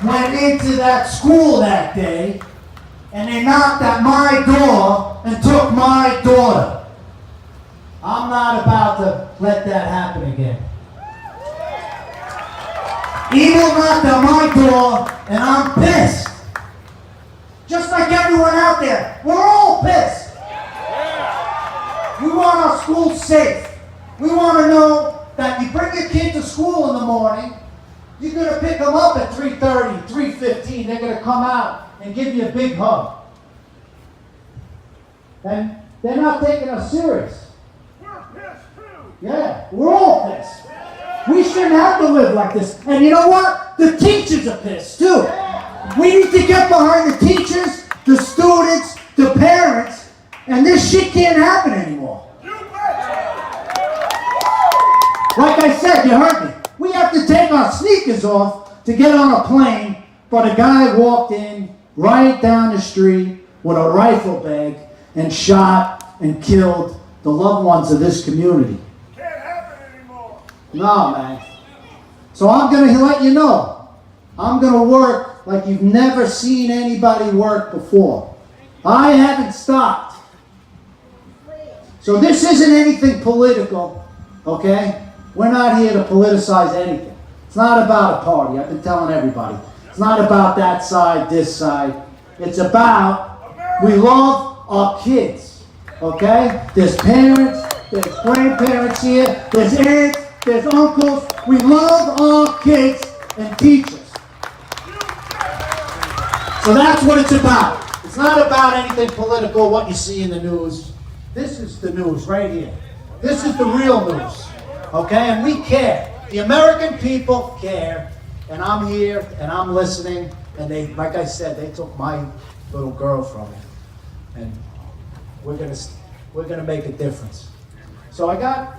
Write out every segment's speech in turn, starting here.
went into that school that day and they knocked at my door and took my daughter. I'm not about to let that happen again. Evil knocked at my door and I'm pissed. Just like everyone out there, we're all pissed. We want our schools safe. We want to know that you bring your kid to school in the morning, you're going to pick them up at 3:30, 3:15. They're going to come out and give you a big hug. And they're not taking us serious. We're pissed too. Yeah, we're all pissed. We shouldn't have to live like this. And you know what? The teachers are pissed too. We need to get behind the teachers, the students, the parents, and this shit can't happen anymore. Like I said, you heard me. We have to take our sneakers off to get on a plane, but a guy walked in right down the street with a rifle bag and shot and killed the loved ones of this community. Can't happen anymore. No, man. So I'm going to let you know, I'm going to work like you've never seen anybody work before. I haven't stopped. So this isn't anything political, okay? We're not here to politicize anything. It's not about a party. I've been telling everybody. It's not about that side, this side. It's about we love our kids, okay? There's parents, there's grandparents here, there's aunts, there's uncles. We love our kids and teachers. So that's what it's about. It's not about anything political, what you see in the news. This is the news right here. This is the real news. Okay, and we care. The American people care, and I'm here, and I'm listening, and they, like I said, they took my little girl from me, and we're gonna make a difference. So I got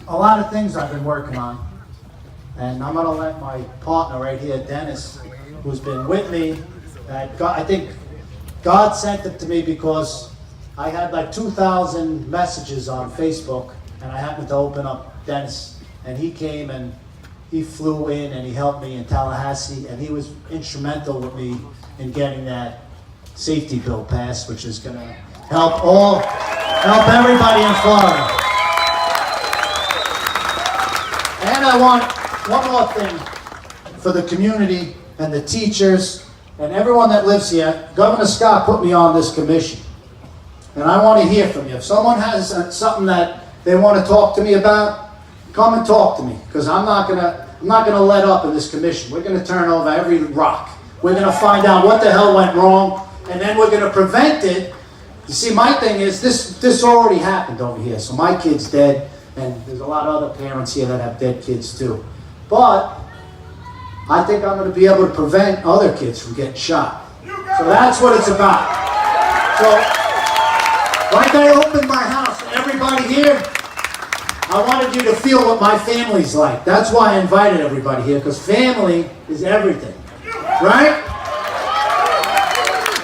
a lot of things I've been working on, and I'm gonna let my partner right here, Dennis, who's been with me, I think God sent it to me because I had like 2,000 messages on Facebook, and I happened to open up Dennis, and he came and he flew in and he helped me in Tallahassee, and he was instrumental with me in getting that safety bill passed, which is going to help everybody in Florida. And I want one more thing for the community and the teachers and everyone that lives here. Governor Scott put me on this commission, and I want to hear from you. If someone has something that they want to talk to me about, come and talk to me, because I'm not gonna let up in this commission. We're gonna turn over every rock. We're gonna find out what the hell went wrong, and then we're gonna prevent it. You see, my thing is this already happened over here. So my kid's dead, and there's a lot of other parents here that have dead kids too. But I think I'm gonna be able to prevent other kids from getting shot. So that's what it's about. So, like I opened my house to everybody here, I wanted you to feel what my family's like. That's why I invited everybody here, because family is everything, right?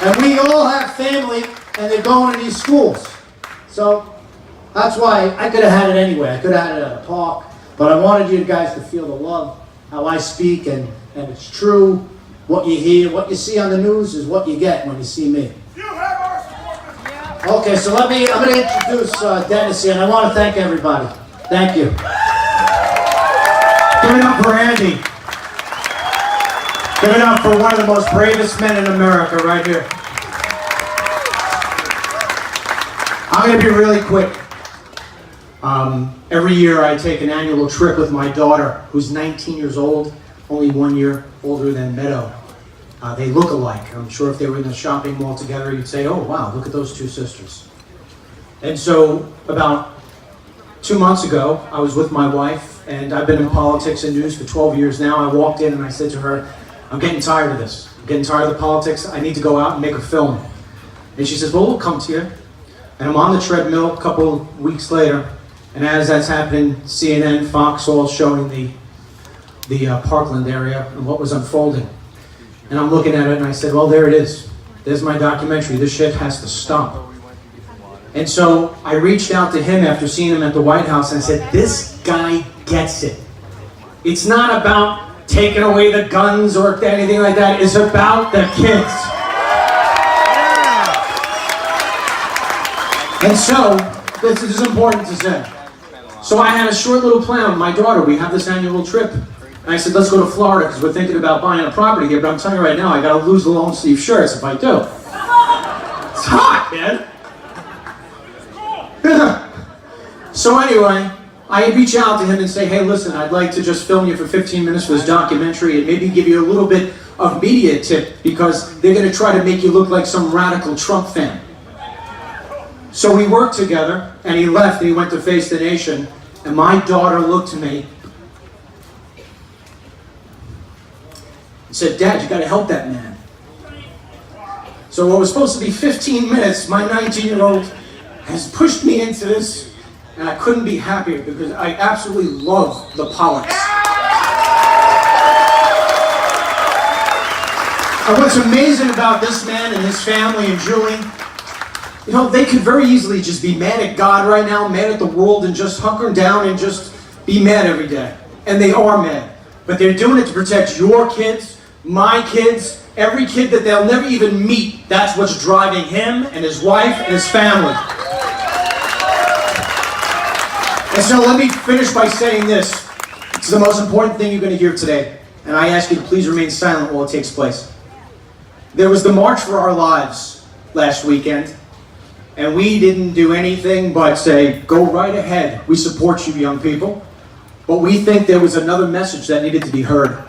And we all have family, and they're going to these schools. So that's why I could have had it anywhere. I could have had it at a park, but I wanted you guys to feel the love, how I speak, and it's true. What you hear, what you see on the news is what you get when you see me. Okay, so I'm going to introduce Dennis here, and I want to thank everybody. Thank you. Give it up for Andy. Give it up for one of the most bravest men in America right here. I'm going to be really quick. Every year I take an annual trip with my daughter, who's 19 years old, only 1 year older than Meadow. They look alike. I'm sure if they were in the shopping mall together, you'd say, oh wow, look at those two sisters. And so about 2 months ago, I was with my wife, and I've been in politics and news for 12 years now. I walked in and I said to her, I'm getting tired of this. I'm getting tired of the politics. I need to go out and make a film. And she says, well, we'll come to you. And I'm on the treadmill a couple of weeks later, and as that's happening, CNN, Fox, all showing the Parkland area and what was unfolding. And I'm looking at it and I said, well, there it is. There's my documentary. This shit has to stop. And so I reached out to him after seeing him at the White House and I said, this guy gets it. It's not about taking away the guns or anything like that. It's about the kids. And so, this is important to say. So I had a short little plan with my daughter. We have this annual trip. And I said, let's go to Florida because we're thinking about buying a property here. But I'm telling you right now, I got to lose the long sleeve shirts if I do. It's hot, man. So anyway, I reach out to him and say, hey, listen, I'd like to just film you for 15 minutes for this documentary and maybe give you a little bit of media tip because they're going to try to make you look like some radical Trump fan. So we worked together, and he left and he went to face the nation, and my daughter looked to me and said, Dad, you got to help that man. So what was supposed to be 15 minutes, my 19-year-old has pushed me into this, and I couldn't be happier because I absolutely love the Pollacks. And what's amazing about this man and his family and Julie, you know, they could very easily just be mad at God right now, mad at the world, and just hunker down and just be mad every day. And they are mad. But they're doing it to protect your kids, my kids, every kid that they'll never even meet. That's what's driving him and his wife and his family. And so let me finish by saying this. It's the most important thing you're going to hear today. And I ask you to please remain silent while it takes place. There was the March for Our Lives last weekend. And we didn't do anything but say, go right ahead. We support you, young people. But we think there was another message that needed to be heard.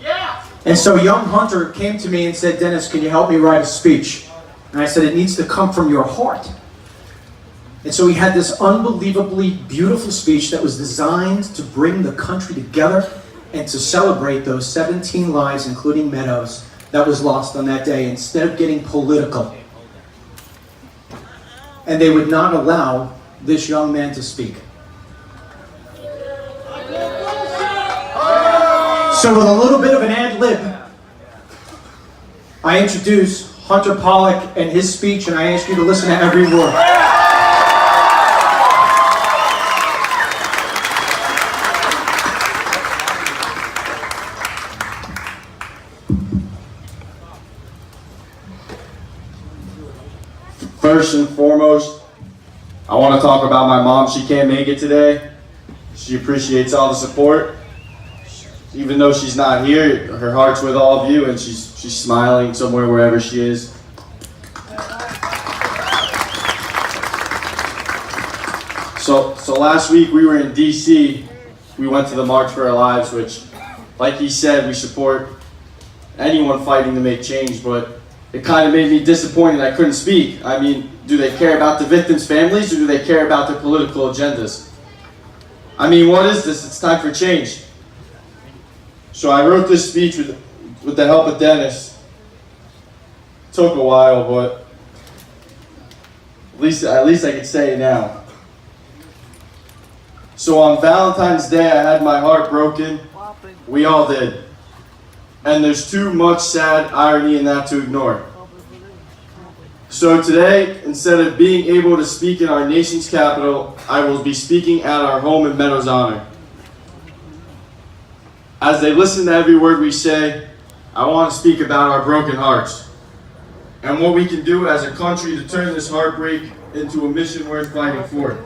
Yeah. And so young Hunter came to me and said, Dennis, can you help me write a speech? And I said, it needs to come from your heart. And so he had this unbelievably beautiful speech that was designed to bring the country together and to celebrate those 17 lives, including Meadow's, that was lost on that day, instead of getting political. And they would not allow this young man to speak. So with a little bit of an ad lib, I introduce Hunter Pollack and his speech, and I ask you to listen to every word. First and foremost, I want to talk about my mom. She can't make it today. She appreciates all the support. Even though she's not here, her heart's with all of you, and she's smiling somewhere wherever she is. So last week we were in DC. We went to the March for Our Lives, which, like he said, we support anyone fighting to make change, but it kind of made me disappointed I couldn't speak. I mean, do they care about the victims' families, or do they care about their political agendas? I mean, what is this? It's time for change. So I wrote this speech with the help of Dennis. It took a while, but at least I can say it now. So on Valentine's Day, I had my heart broken. We all did. And there's too much sad irony in that to ignore. So today, instead of being able to speak in our nation's capital, I will be speaking at our home in Meadow's honor. As they listen to every word we say, I want to speak about our broken hearts and what we can do as a country to turn this heartbreak into a mission worth fighting for.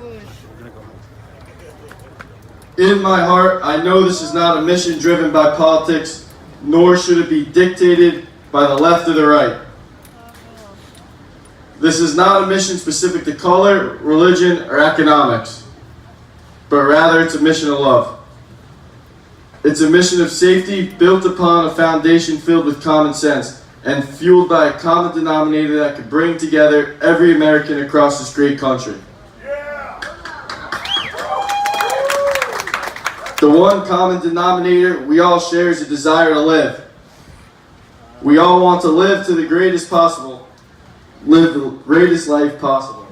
In my heart, I know this is not a mission driven by politics, nor should it be dictated by the left or the right. This is not a mission specific to color, religion, or economics, but rather it's a mission of love. It's a mission of safety built upon a foundation filled with common sense and fueled by a common denominator that could bring together every American across this great country. The one common denominator we all share is a desire to live. We all want to live to the greatest possible, live the greatest life possible.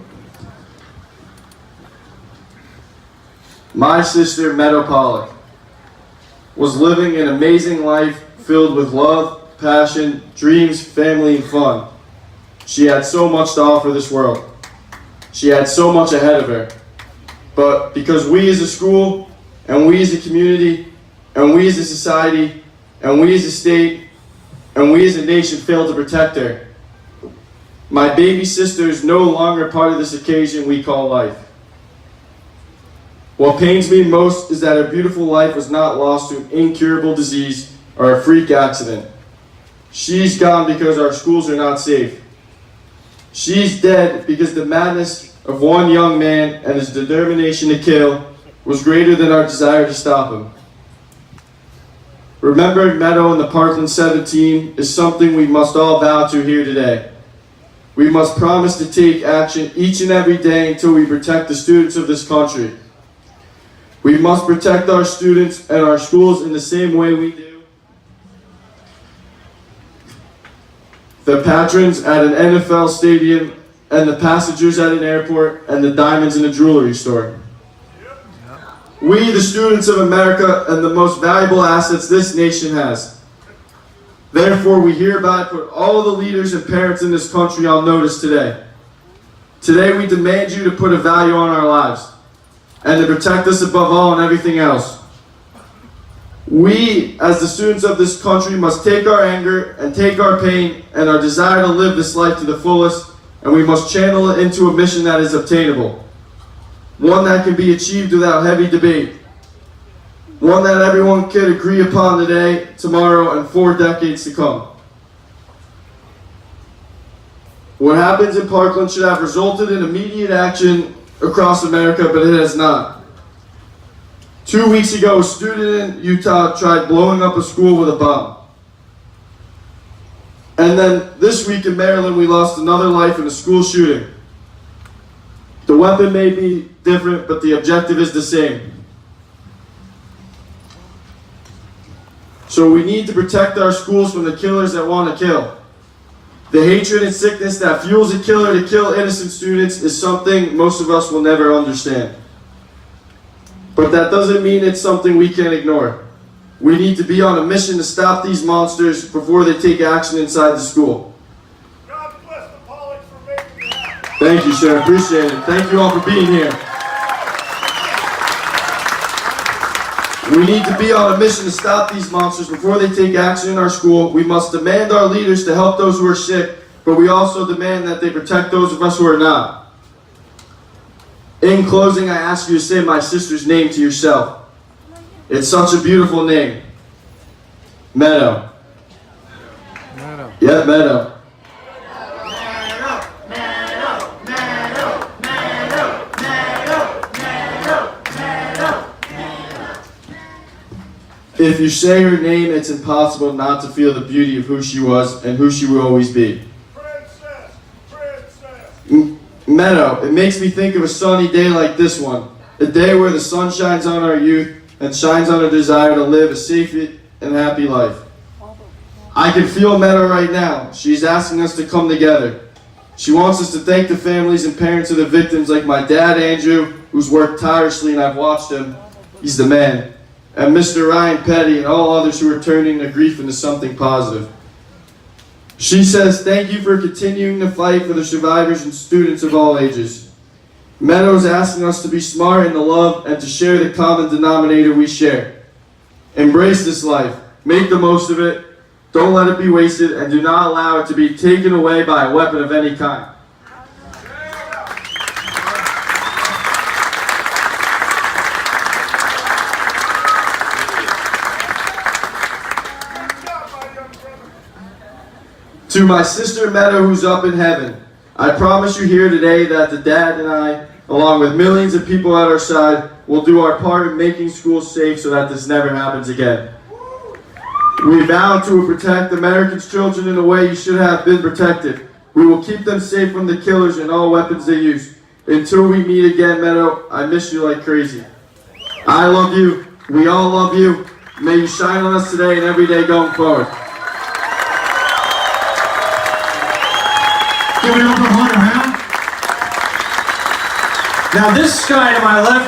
My sister, Meadow Pollack, was living an amazing life filled with love, passion, dreams, family, and fun. She had so much to offer this world. She had so much ahead of her. But because we as a school, and we as a community, and we as a society and we as a state and we as a nation fail to protect her, my baby sister is no longer part of this occasion we call life. What pains me most is that her beautiful life was not lost to an incurable disease or a freak accident. She's gone because our schools are not safe. She's dead because the madness of one young man and his determination to kill was greater than our desire to stop him. Remembering Meadow and the Parkland 17 is something we must all vow to here today. We must promise to take action each and every day until we protect the students of this country. We must protect our students and our schools in the same way we do the patrons at an NFL stadium and the passengers at an airport and the diamonds in a jewelry store. We, the students of America, and the most valuable assets this nation has. Therefore, we hereby put all the leaders and parents in this country on notice today. Today, we demand you to put a value on our lives and to protect us above all and everything else. We, as the students of this country, must take our anger and take our pain and our desire to live this life to the fullest, and we must channel it into a mission that is obtainable. One that can be achieved without heavy debate. One that everyone can agree upon today, tomorrow, and 4 decades to come. What happens in Parkland should have resulted in immediate action across America, but it has not. 2 weeks ago, a student in Utah tried blowing up a school with a bomb. And then this week in Maryland, we lost another life in a school shooting. The weapon may be different, but the objective is the same. So we need to protect our schools from the killers that want to kill. The hatred and sickness that fuels a killer to kill innocent students is something most of us will never understand. But that doesn't mean it's something we can ignore. We need to be on a mission to stop these monsters before they take action inside the school. God bless the Pollacks for making it happen. Thank you, sir. Appreciate it. Thank you all for being here. We need to be on a mission to stop these monsters before they take action in our school. We must demand our leaders to help those who are sick, but we also demand that they protect those of us who are not. In closing, I ask you to say my sister's name to yourself. It's such a beautiful name. Meadow. Meadow. Yeah, Meadow. If you say her name, it's impossible not to feel the beauty of who she was and who she will always be. Princess! Princess! Meadow, it makes me think of a sunny day like this one. A day where the sun shines on our youth and shines on our desire to live a safe and happy life. I can feel Meadow right now. She's asking us to come together. She wants us to thank the families and parents of the victims like my dad, Andrew, who's worked tirelessly and I've watched him. He's the man. And Mr. Ryan Petty and all others who are turning their grief into something positive. She says, thank you for continuing to fight for the survivors and students of all ages. Meadow is asking us to be smart and to love and to share the common denominator we share. Embrace this life. Make the most of it. Don't let it be wasted, and do not allow it to be taken away by a weapon of any kind. To my sister Meadow, who's up in heaven, I promise you here today that the dad and I, along with millions of people at our side, will do our part in making schools safe so that this never happens again. We vow to protect Americans' children in the way you should have been protected. We will keep them safe from the killers and all weapons they use. Until we meet again, Meadow, I miss you like crazy. I love you. We all love you. May you shine on us today and every day going forward. Give it up for Hunter, huh? Now this guy to my left